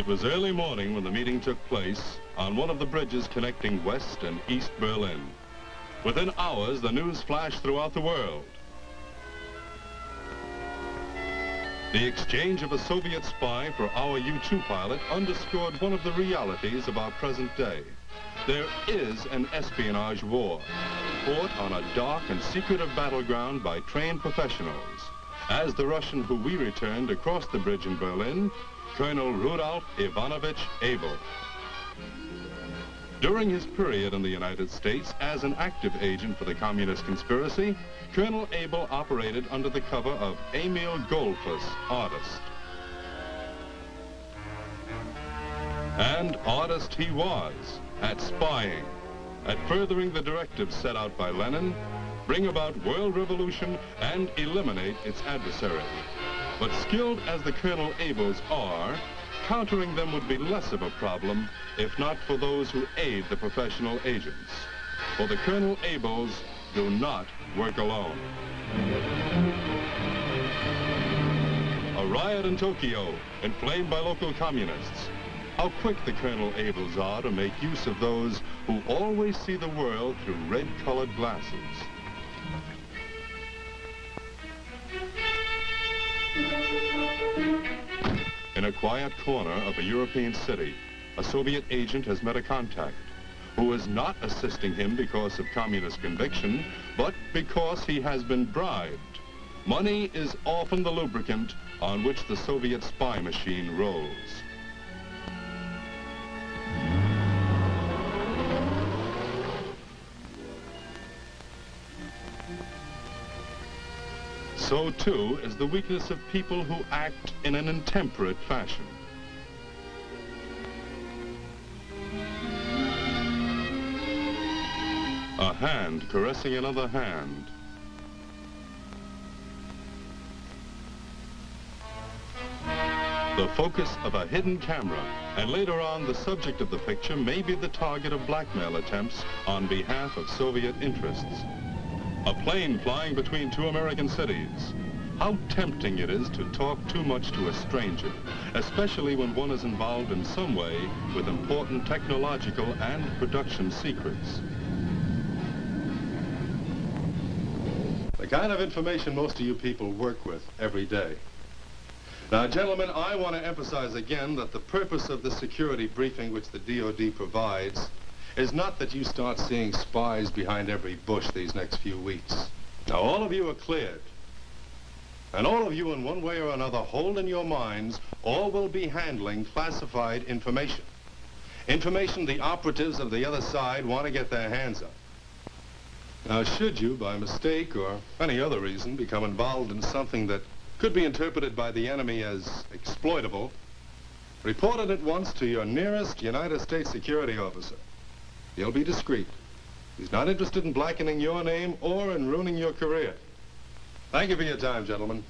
It was early morning when the meeting took place on one of the bridges connecting West and East Berlin. Within hours, the news flashed throughout the world. The exchange of a Soviet spy for our U-2 pilot underscored one of the realities of our present day. There is an espionage war, fought on a dark and secretive battleground by trained professionals, as the Russian who we returned across the bridge in Berlin, Colonel Rudolf Ivanovich Abel. During his period in the United States as an active agent for the communist conspiracy, Colonel Abel operated under the cover of Emil Goldfuss, artist. And artist he was at spying, at furthering the directives set out by Lenin, bring about world revolution and eliminate its adversary. But skilled as the Colonel Abels are, countering them would be less of a problem if not for those who aid the professional agents. For the Colonel Abels do not work alone. A riot in Tokyo, inflamed by local communists. How quick the Colonel Abels are to make use of those who always see the world through red-colored glasses. In a quiet corner of a European city, a Soviet agent has met a contact who is not assisting him because of communist conviction, but because he has been bribed. Money is often the lubricant on which the Soviet spy machine rolls. So, too, is the weakness of people who act in an intemperate fashion. A hand caressing another hand. The focus of a hidden camera, and later on the subject of the picture may be the target of blackmail attempts on behalf of Soviet interests. A plane flying between two American cities. How tempting it is to talk too much to a stranger, especially when one is involved in some way with important technological and production secrets. The kind of information most of you people work with every day. Now, gentlemen, I want to emphasize again that the purpose of the security briefing which the DoD provides is not that you start seeing spies behind every bush these next few weeks. Now, all of you are cleared. And all of you, in one way or another, hold in your minds, all will be handling classified information. Information the operatives of the other side want to get their hands on. Now, should you, by mistake or any other reason, become involved in something that could be interpreted by the enemy as exploitable, report it at once to your nearest United States security officer. He'll be discreet. He's not interested in blackening your name or in ruining your career. Thank you for your time, gentlemen.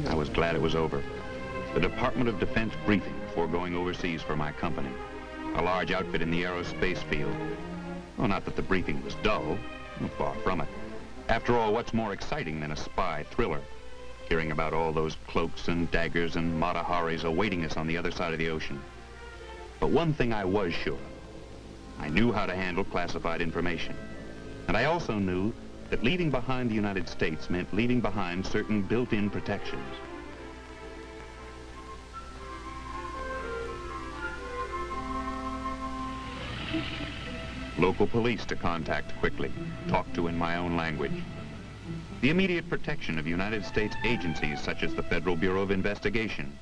I was glad it was over. The Department of Defense briefing before going overseas for my company. A large outfit in the aerospace field. Well, not that the briefing was dull. Far from it. After all, what's more exciting than a spy thriller? Hearing about all those cloaks and daggers and Mata Haris awaiting us on the other side of the ocean. But one thing I was sure of. I knew how to handle classified information. And I also knew that leaving behind the United States meant leaving behind certain built-in protections. Local police to contact quickly, talk to in my own language. The immediate protection of United States agencies such as the Federal Bureau of Investigation.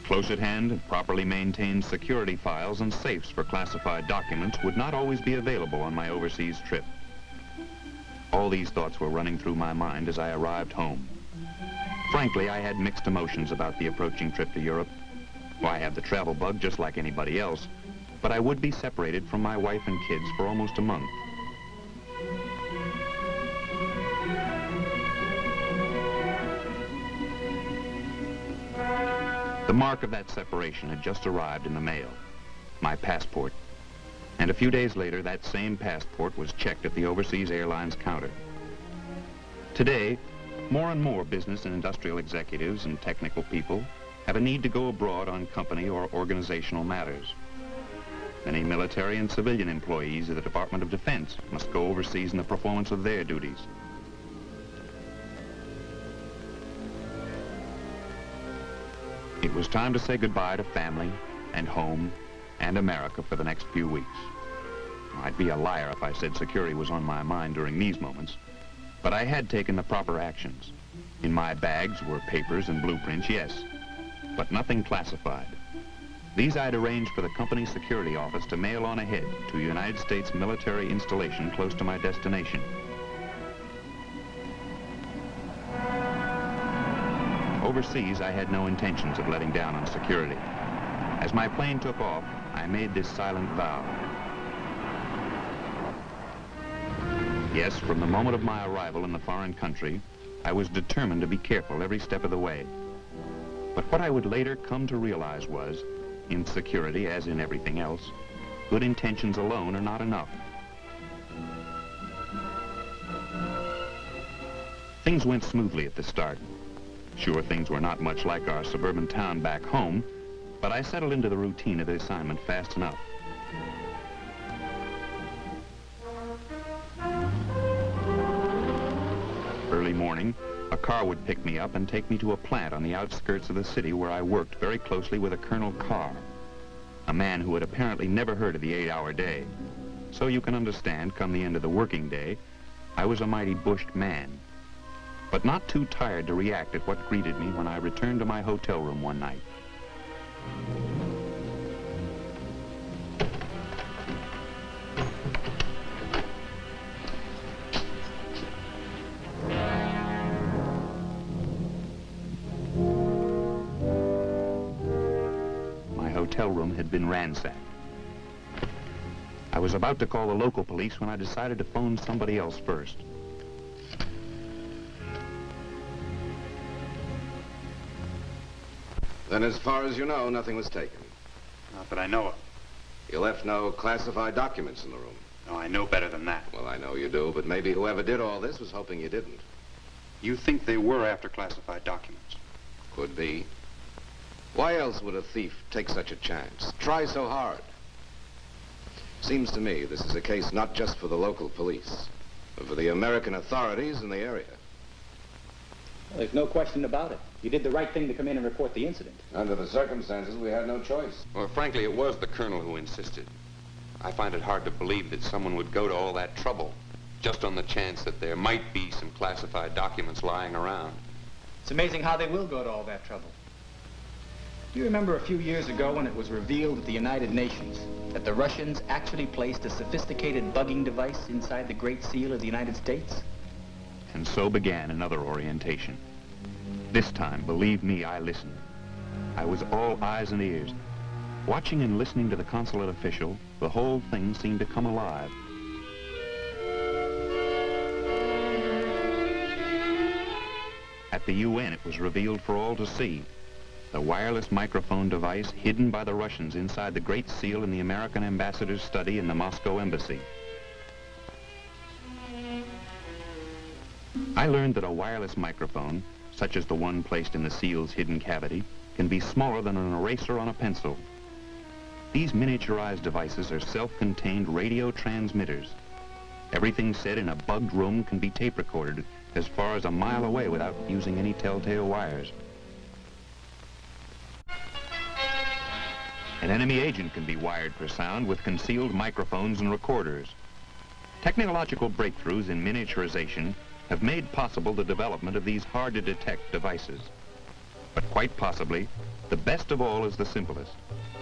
Close at hand and properly maintained security files and safes for classified documents would not always be available on my overseas trip. All these thoughts were running through my mind as I arrived home. Frankly, I had mixed emotions about the approaching trip to Europe. Well, I have the travel bug just like anybody else, but I would be separated from my wife and kids for almost a month. The mark of that separation had just arrived in the mail, my passport. And a few days later, that same passport was checked at the overseas airlines counter. Today, More and more business and industrial executives and technical people have a need to go abroad on company or organizational matters. Many military and civilian employees of the Department of Defense must go overseas in the performance of their duties. It was time to say goodbye to family and home and America for the next few weeks. I'd be a liar if I said security was on my mind during these moments, but I had taken the proper actions. In my bags were papers and blueprints, yes, but nothing classified. These I'd arranged for the company security office to mail on ahead to a United States military installation close to my destination. Overseas, I had no intentions of letting down on security. As my plane took off, I made this silent vow. Yes, from the moment of my arrival in the foreign country, I was determined to be careful every step of the way. But what I would later come to realize was, in security, as in everything else, good intentions alone are not enough. Things went smoothly at the start. Sure, things were not much like our suburban town back home, but I settled into the routine of the assignment fast enough. Early morning, a car would pick me up and take me to a plant on the outskirts of the city where I worked very closely with a Colonel Carr, a man who had apparently never heard of the 8-hour day. So you can understand, come the end of the working day, I was a mighty bushed man, but not too tired to react at what greeted me when I returned to my hotel room one night. My hotel room had been ransacked. I was about to call the local police when I decided to phone somebody else first. Then as far as you know, nothing was taken. Not that I know of. You left no classified documents in the room. No, I know better than that. Well, I know you do, but maybe whoever did all this was hoping you didn't. You think they were after classified documents? Could be. Why else would a thief take such a chance? Try so hard? Seems to me this is a case not just for the local police, but for the American authorities in the area. Well, there's no question about it. You did the right thing to come in and report the incident. Under the circumstances, we had no choice. Well, frankly, it was the colonel who insisted. I find it hard to believe that someone would go to all that trouble just on the chance that there might be some classified documents lying around. It's amazing how they will go to all that trouble. Do you remember a few years ago when it was revealed at the United Nations that the Russians actually placed a sophisticated bugging device inside the Great Seal of the United States? And so began another orientation. This time, believe me, I listened. I was all eyes and ears. Watching and listening to the consulate official, the whole thing seemed to come alive. At the UN, it was revealed for all to see. The wireless microphone device hidden by the Russians inside the Great Seal in the American ambassador's study in the Moscow embassy. I learned that a wireless microphone, such as the one placed in the seal's hidden cavity, can be smaller than an eraser on a pencil. These miniaturized devices are self-contained radio transmitters. Everything said in a bugged room can be tape recorded as far as a mile away without using any telltale wires. An enemy agent can be wired for sound with concealed microphones and recorders. Technological breakthroughs in miniaturization have made possible the development of these hard-to-detect devices. But quite possibly, the best of all is the simplest,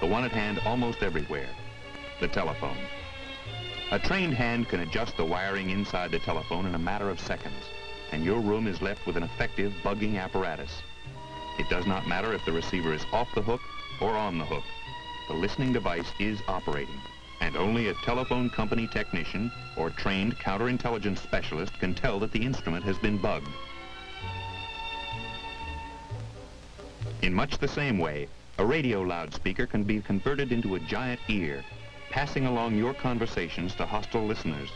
the one at hand almost everywhere, the telephone. A trained hand can adjust the wiring inside the telephone in a matter of seconds, and your room is left with an effective bugging apparatus. It does not matter if the receiver is off the hook or on the hook. The listening device is operating, and only a telephone company technician or trained counterintelligence specialist can tell that the instrument has been bugged. In much the same way, a radio loudspeaker can be converted into a giant ear, passing along your conversations to hostile listeners.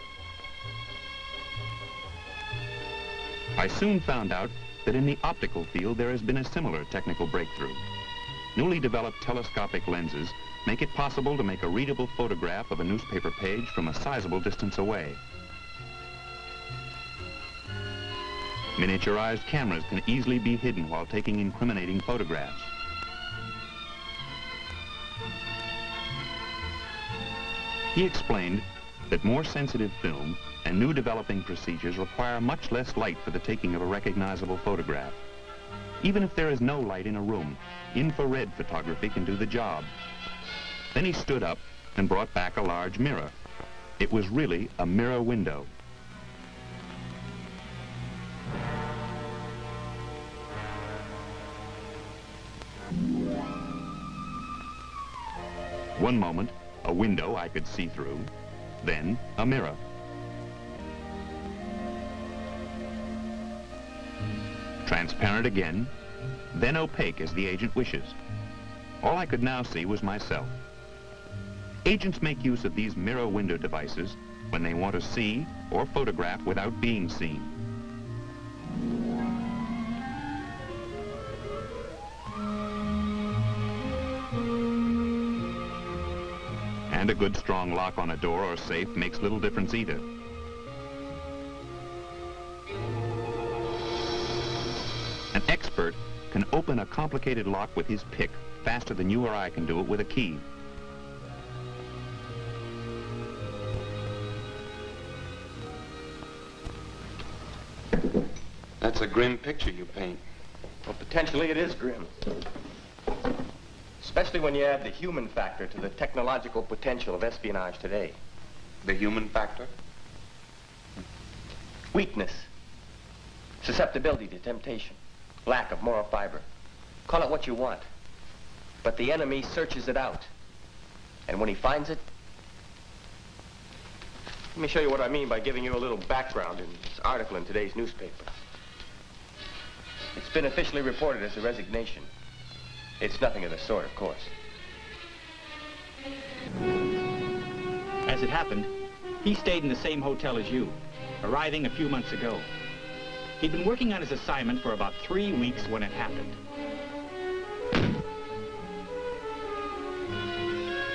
I soon found out that in the optical field there has been a similar technical breakthrough. Newly developed telescopic lenses make it possible to make a readable photograph of a newspaper page from a sizable distance away. Miniaturized cameras can easily be hidden while taking incriminating photographs. He explained that more sensitive film and new developing procedures require much less light for the taking of a recognizable photograph. Even if there is no light in a room, infrared photography can do the job. Then he stood up and brought back a large mirror. It was really a mirror window. One moment, a window I could see through, then a mirror. Transparent again, then opaque as the agent wishes. All I could now see was myself. Agents make use of these mirror window devices when they want to see or photograph without being seen. And a good strong lock on a door or safe makes little difference either. An expert can open a complicated lock with his pick faster than you or I can do it with a key. That's a grim picture you paint. Well, potentially it is grim. Especially when you add the human factor to the technological potential of espionage today. The human factor? Weakness, susceptibility to temptation, lack of moral fiber. Call it what you want. But the enemy searches it out. And when he finds it, let me show you what I mean by giving you a little background in this article in today's newspaper. It's been officially reported as a resignation. It's nothing of the sort, of course. As it happened, he stayed in the same hotel as you, arriving a few months ago. He'd been working on his assignment for about 3 weeks when it happened.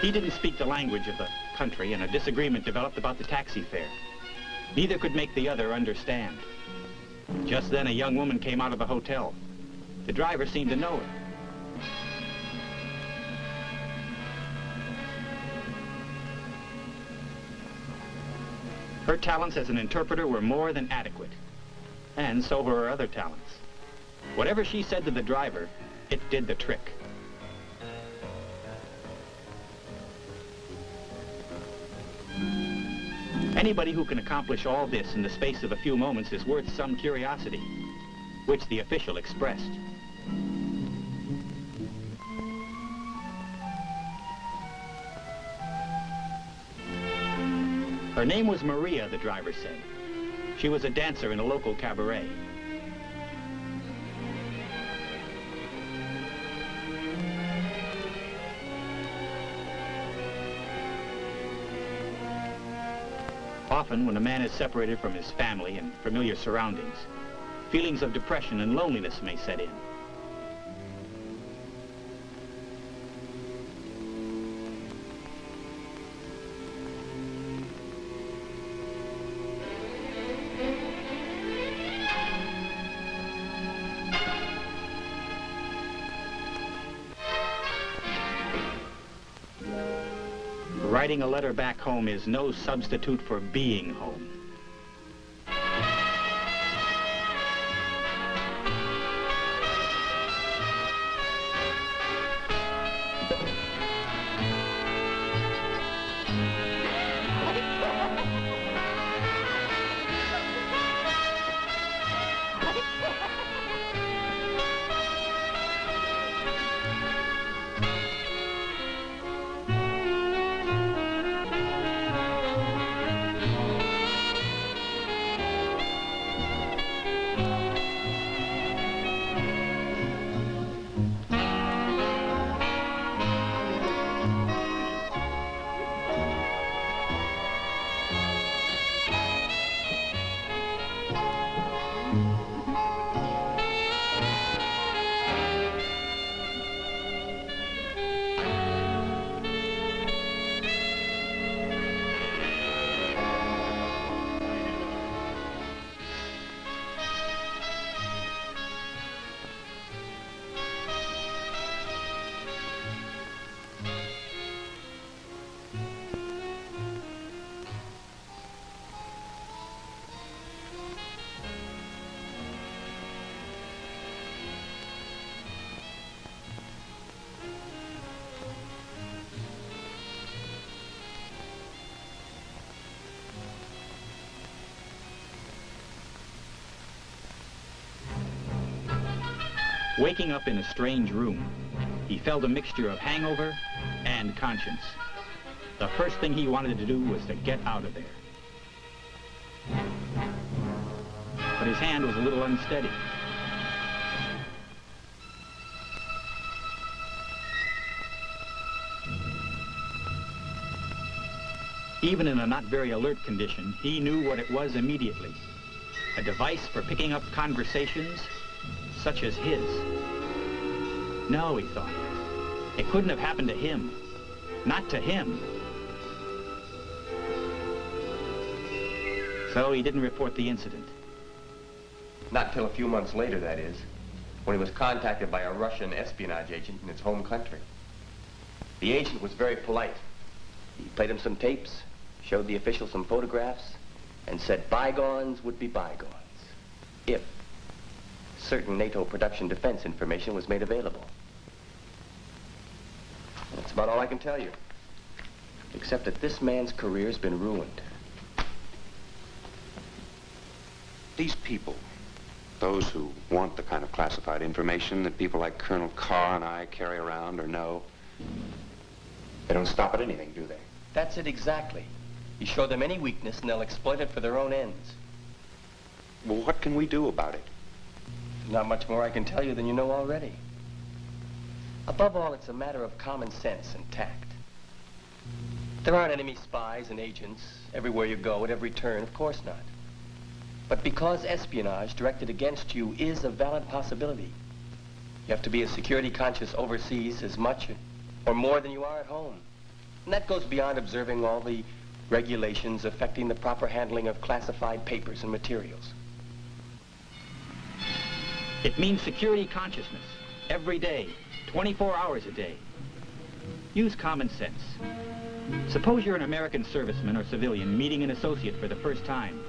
He didn't speak the language of the country, and a disagreement developed about the taxi fare. Neither could make the other understand. Just then, a young woman came out of the hotel. The driver seemed to know her. Her talents as an interpreter were more than adequate, and so were her other talents. Whatever she said to the driver, it did the trick. Anybody who can accomplish all this in the space of a few moments is worth some curiosity, which the official expressed. Her name was Maria, the driver said. She was a dancer in a local cabaret. Often, when a man is separated from his family and familiar surroundings, feelings of depression and loneliness may set in. Writing a letter back home is no substitute for being home. Waking up in a strange room, he felt a mixture of hangover and conscience. The first thing he wanted to do was to get out of there. But his hand was a little unsteady. Even in a not very alert condition, he knew what it was immediately. A device for picking up conversations such as his. No, he thought, it couldn't have happened to him. Not to him. So he didn't report the incident. Not till a few months later, that is, when he was contacted by a Russian espionage agent in his home country. The agent was very polite. He played him some tapes, showed the official some photographs, and said bygones would be bygones if certain NATO production defense information was made available. That's about all I can tell you, except that this man's career's been ruined. These people, those who want the kind of classified information that people like Colonel Carr and I carry around or know, they don't stop at anything, do they? That's it exactly. You show them any weakness and they'll exploit it for their own ends. Well, what can we do about it? Not much more I can tell you than you know already. Above all, it's a matter of common sense and tact. There aren't enemy spies and agents everywhere you go at every turn, of course not. But because espionage directed against you is a valid possibility, you have to be as security conscious overseas as much or more than you are at home. And that goes beyond observing all the regulations affecting the proper handling of classified papers and materials. It means security consciousness, every day, 24 hours a day. Use common sense. Suppose you're an American serviceman or civilian meeting an associate for the first time.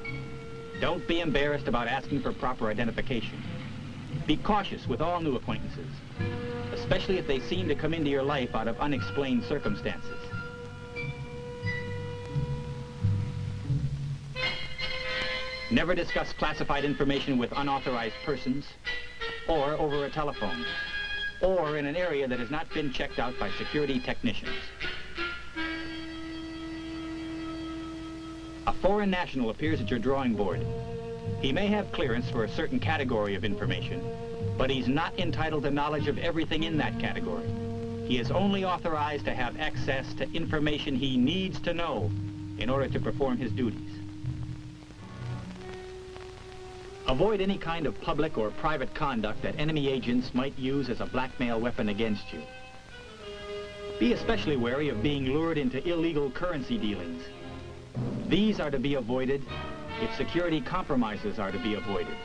Don't be embarrassed about asking for proper identification. Be cautious with all new acquaintances, especially if they seem to come into your life out of unexplained circumstances. Never discuss classified information with unauthorized persons, or over a telephone, or in an area that has not been checked out by security technicians. A foreign national appears at your drawing board. He may have clearance for a certain category of information, but he's not entitled to knowledge of everything in that category. He is only authorized to have access to information he needs to know in order to perform his duties. Avoid any kind of public or private conduct that enemy agents might use as a blackmail weapon against you. Be especially wary of being lured into illegal currency dealings. These are to be avoided if security compromises are to be avoided.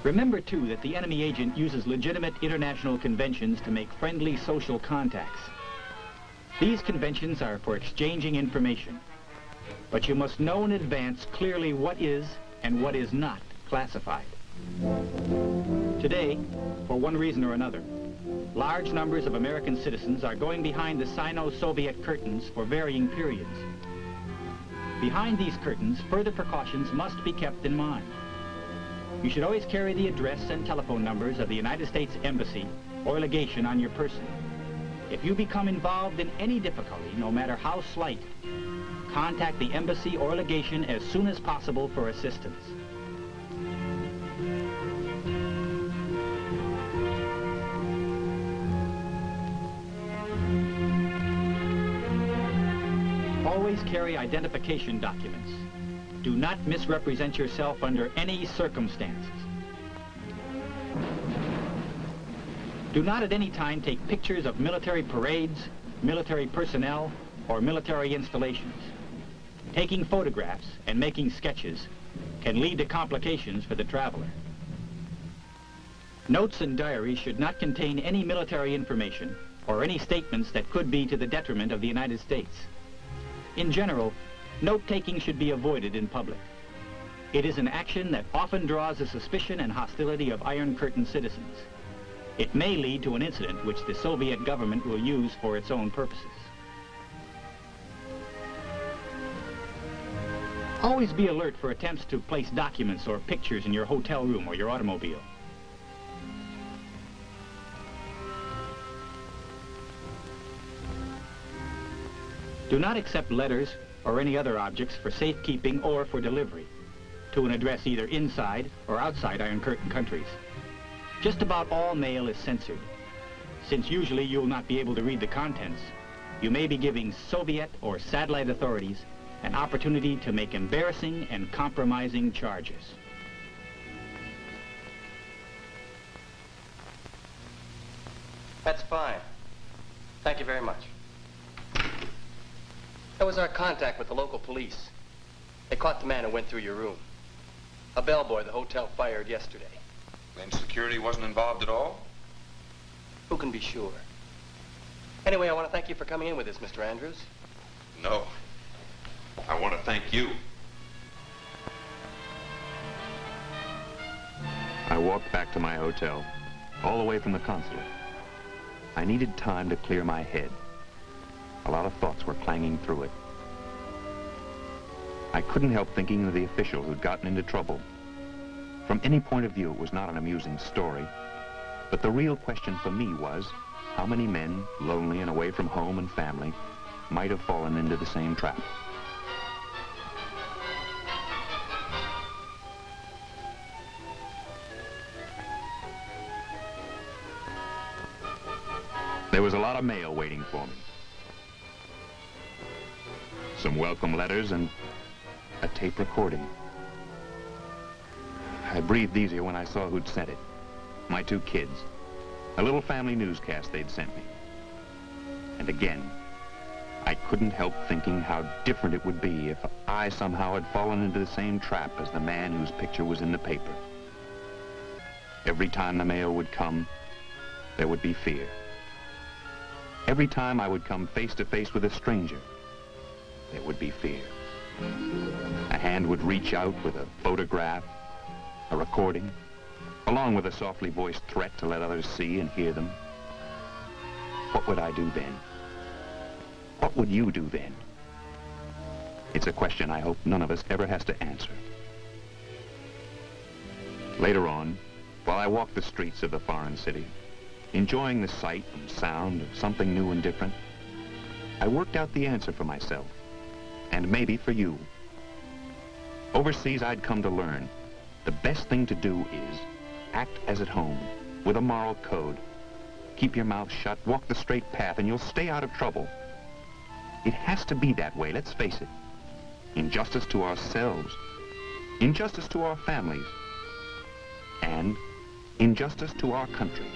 Remember, too, that the enemy agent uses legitimate international conventions to make friendly social contacts. These conventions are for exchanging information. But you must know in advance clearly what is and what is not classified. Today, for one reason or another, large numbers of American citizens are going behind the Sino-Soviet curtains for varying periods. Behind these curtains, further precautions must be kept in mind. You should always carry the address and telephone numbers of the United States Embassy or legation on your person. If you become involved in any difficulty, no matter how slight, contact the embassy or legation as soon as possible for assistance. Always carry identification documents. Do not misrepresent yourself under any circumstances. Do not at any time take pictures of military parades, military personnel, or military installations. Taking photographs and making sketches can lead to complications for the traveler. Notes and diaries should not contain any military information or any statements that could be to the detriment of the United States. In general, note-taking should be avoided in public. It is an action that often draws the suspicion and hostility of Iron Curtain citizens. It may lead to an incident which the Soviet government will use for its own purposes. Always be alert for attempts to place documents or pictures in your hotel room or your automobile. Do not accept letters or any other objects for safekeeping or for delivery to an address either inside or outside Iron Curtain countries. Just about all mail is censored. Since usually you will not be able to read the contents, you may be giving Soviet or satellite authorities an opportunity to make embarrassing and compromising charges. That's fine. Thank you very much. That was our contact with the local police. They caught the man who went through your room. A bellboy the hotel fired yesterday. Then security wasn't involved at all? Who can be sure? Anyway, I want to thank you for coming in with us, Mr. Andrews. No. I want to thank you. I walked back to my hotel, all the way from the consulate. I needed time to clear my head. A lot of thoughts were clanging through it. I couldn't help thinking of the official who'd gotten into trouble. From any point of view, it was not an amusing story. But the real question for me was, how many men, lonely and away from home and family, might have fallen into the same trap? There was a lot of mail waiting for me. Some welcome letters and a tape recording. I breathed easier when I saw who'd sent it. My two kids. A little family newscast they'd sent me. And again, I couldn't help thinking how different it would be if I somehow had fallen into the same trap as the man whose picture was in the paper. Every time the mail would come, there would be fear. Every time I would come face to face with a stranger, there would be fear. A hand would reach out with a photograph, a recording, along with a softly voiced threat to let others see and hear them. What would I do then? What would you do then? It's a question I hope none of us ever has to answer. Later on, while I walked the streets of the foreign city, enjoying the sight and sound of something new and different, I worked out the answer for myself, and maybe for you. Overseas, I'd come to learn the best thing to do is act as at home, with a moral code. Keep your mouth shut, walk the straight path, and you'll stay out of trouble. It has to be that way, let's face it. Injustice to ourselves, injustice to our families, and injustice to our country.